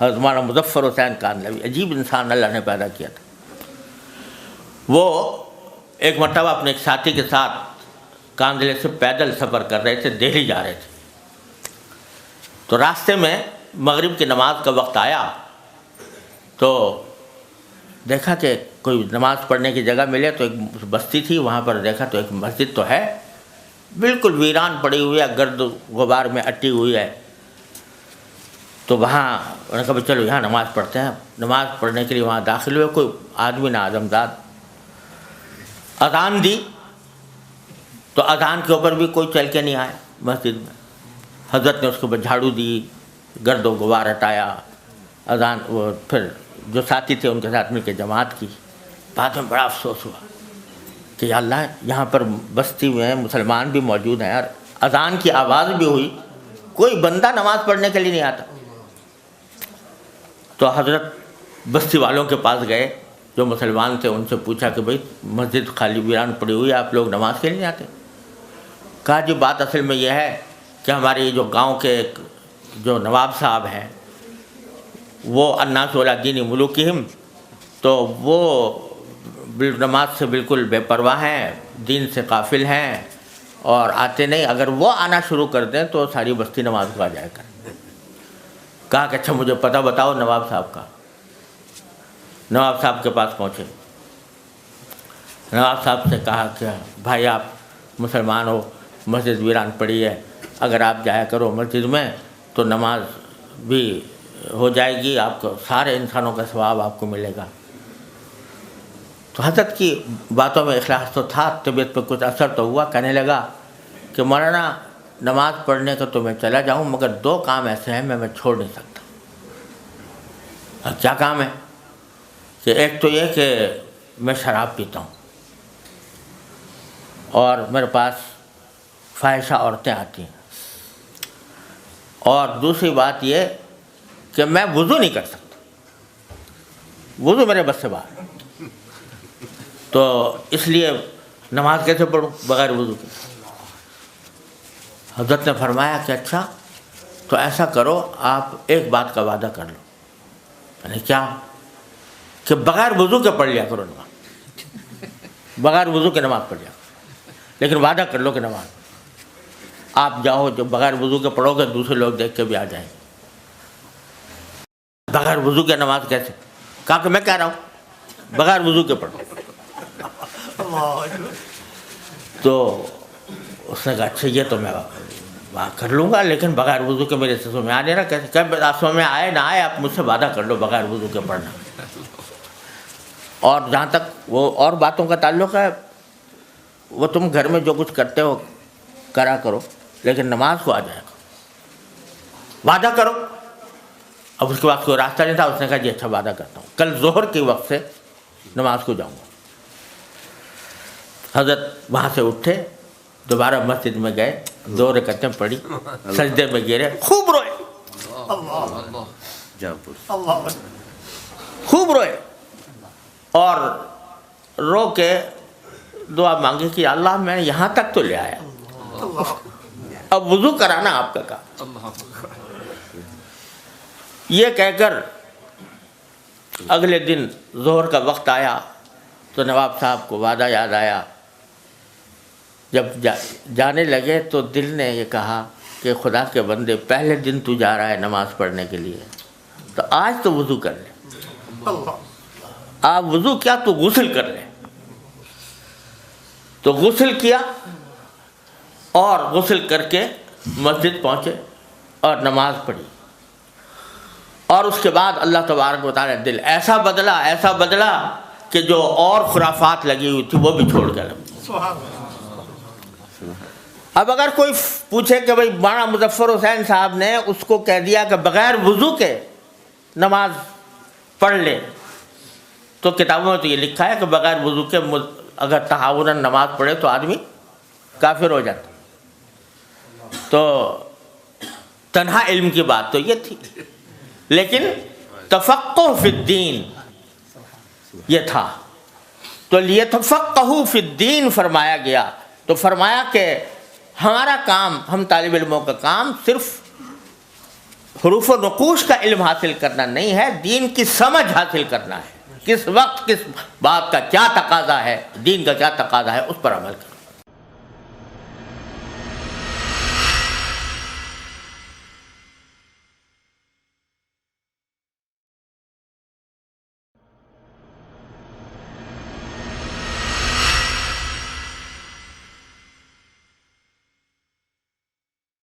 حضرت مولانا مظفر حسین کاندھلوی، عجیب انسان اللہ نے پیدا کیا تھا۔ وہ ایک مرتبہ اپنے ایک ساتھی کے ساتھ کاندھلے سے پیدل سفر کر رہے تھے، دہلی جا رہے تھے، تو راستے میں مغرب کی نماز کا وقت آیا تو دیکھا کہ کوئی نماز پڑھنے کی جگہ ملے، تو ایک بستی تھی وہاں پر دیکھا تو ایک مسجد تو ہے بالکل ویران پڑی ہوئی ہے، گرد غبار میں اٹی ہوئی ہے، تو وہاں انہوں نے کہا بھی چلو یہاں نماز پڑھتے ہیں۔ نماز پڑھنے کے لیے وہاں داخل ہوئے، کوئی آدمی نہ آدمزاد، اذان دی تو اذان کے اوپر بھی کوئی چل کے نہیں آیا مسجد میں۔ حضرت نے اس کے اوپر جھاڑو دی، گرد و غبار ہٹایا، اذان وہ پھر جو ساتھی تھے ان کے ساتھ مل کے جماعت کی۔ بعد میں بڑا افسوس ہوا کہ یا اللہ یہاں پر بستی میں مسلمان بھی موجود ہیں اور اذان کی آواز بھی ہوئی، کوئی بندہ نماز پڑھنے کے لیے نہیں آتا۔ تو حضرت بستی والوں کے پاس گئے جو مسلمان تھے، ان سے پوچھا کہ بھئی مسجد خالی ویران پڑی ہوئی ہے، آپ لوگ نماز کے لیے نہیں آتے؟ کہا جی بات اصل میں یہ ہے کہ ہماری جو گاؤں کے جو نواب صاحب ہیں وہ الناس علی دین ملوکہم، تو وہ نماز سے بالکل بے پرواہ ہیں، دین سے غافل ہیں اور آتے نہیں، اگر وہ آنا شروع کر دیں تو ساری بستی نماز کو آ جائے گا۔ کہا کہ اچھا مجھے پتہ بتاؤ نواب صاحب کا۔ نواب صاحب کے پاس پہنچے، نواب صاحب سے کہا کہ بھائی آپ مسلمان ہو، مسجد ویران پڑی ہے، اگر آپ جایا کرو مسجد میں تو نماز بھی ہو جائے گی، آپ کو سارے انسانوں کا ثواب آپ کو ملے گا۔ تو حضرت کی باتوں میں اخلاص تو تھا، طبیعت پہ کچھ اثر تو ہوا، کہنے لگا کہ مولانا نماز پڑھنے کا تو میں چلا جاؤں مگر دو کام ایسے ہیں میں چھوڑ نہیں سکتا۔ اب کیا کام ہے؟ کہ ایک تو یہ کہ میں شراب پیتا ہوں اور میرے پاس فاحشہ عورتیں آتی ہیں، اور دوسری بات یہ کہ میں وضو نہیں کر سکتا، وضو میرے بس سے باہر، تو اس لیے نماز کیسے پڑھوں بغیر وضو کے؟ حضرت نے فرمایا کہ اچھا تو ایسا کرو، آپ ایک بات کا وعدہ کر لو۔ یعنی کیا؟ کہ بغیر وضو کے پڑھ لیا کرو نماز، بغیر وضو کے نماز پڑھ لیا کرو، لیکن وعدہ کر لو کہ نماز آپ جاؤ جو بغیر وضو کے پڑھو گے دوسرے لوگ دیکھ کے بھی آ جائیں گے۔ بغیر وضو کے نماز کیسے؟ کہا کہ میں کہہ رہا ہوں بغیر وضو کے پڑھو۔ تو اس نے کہا اچھا یہ تو میں کر لوں گا، لیکن بغیر وضو کے میرے سمجھ میں آ نہیں رہا کیسے؟ کہ سمجھ میں آئے نہ آئے آپ مجھ سے وعدہ کر لو بغیر وضو کے پڑھنا۔ اور جہاں تک وہ اور باتوں کا تعلق ہے، وہ تم گھر میں جو کچھ کرتے ہو کرا کرو، لیکن نماز کو آ جائے گا، وعدہ کرو۔ اب اس کے بعد کوئی راستہ نہیں تھا، اس نے کہا جی اچھا وعدہ کرتا ہوں، کل ظہر کے وقت سے نماز کو جاؤں گا۔ حضرت وہاں سے اٹھے، دوبارہ مسجد میں گئے، 2 رکعتیں پڑھی، سجدے میں گرے، خوب روئے، خوب روئے، اور رو کے دعا مانگی کہ اللہ میں یہاں تک تو لے آیا، اب وضو کرانا آپ کا کام۔ یہ کہہ کر اگلے دن ظہر کا وقت آیا تو نواب صاحب کو وعدہ یاد آیا۔ جب جانے لگے تو دل نے یہ کہا کہ خدا کے بندے پہلے دن تو جا رہا ہے نماز پڑھنے کے لیے، تو آج تو وضو کر لے، آپ وضو کیا تو غسل کر لے۔ تو غسل کیا اور غسل کر کے مسجد پہنچے اور نماز پڑھی، اور اس کے بعد اللہ تبارک و تعالیٰ دل ایسا بدلا کہ جو اور خرافات لگی ہوئی تھی وہ بھی چھوڑ کر۔ اب اگر کوئی پوچھے کہ بھئی مولانا مظفر حسین صاحب نے اس کو کہہ دیا کہ بغیر وضو کے نماز پڑھ لے، تو کتابوں میں تو یہ لکھا ہے کہ بغیر وضو کے اگر تہاوناً نماز پڑھے تو آدمی کافر ہو جاتا۔ تو تنہا علم کی بات تو یہ تھی، لیکن تفقہ فی الدین یہ تھا، تو لیتفقہوا فی الدین فرمایا گیا۔ تو فرمایا کہ ہمارا کام، ہم طالب علموں کا کام صرف حروف و نقوش کا علم حاصل کرنا نہیں ہے، دین کی سمجھ حاصل کرنا ہے، کس وقت کس بات کا کیا تقاضا ہے، دین کا کیا تقاضا ہے، اس پر عمل کرنا۔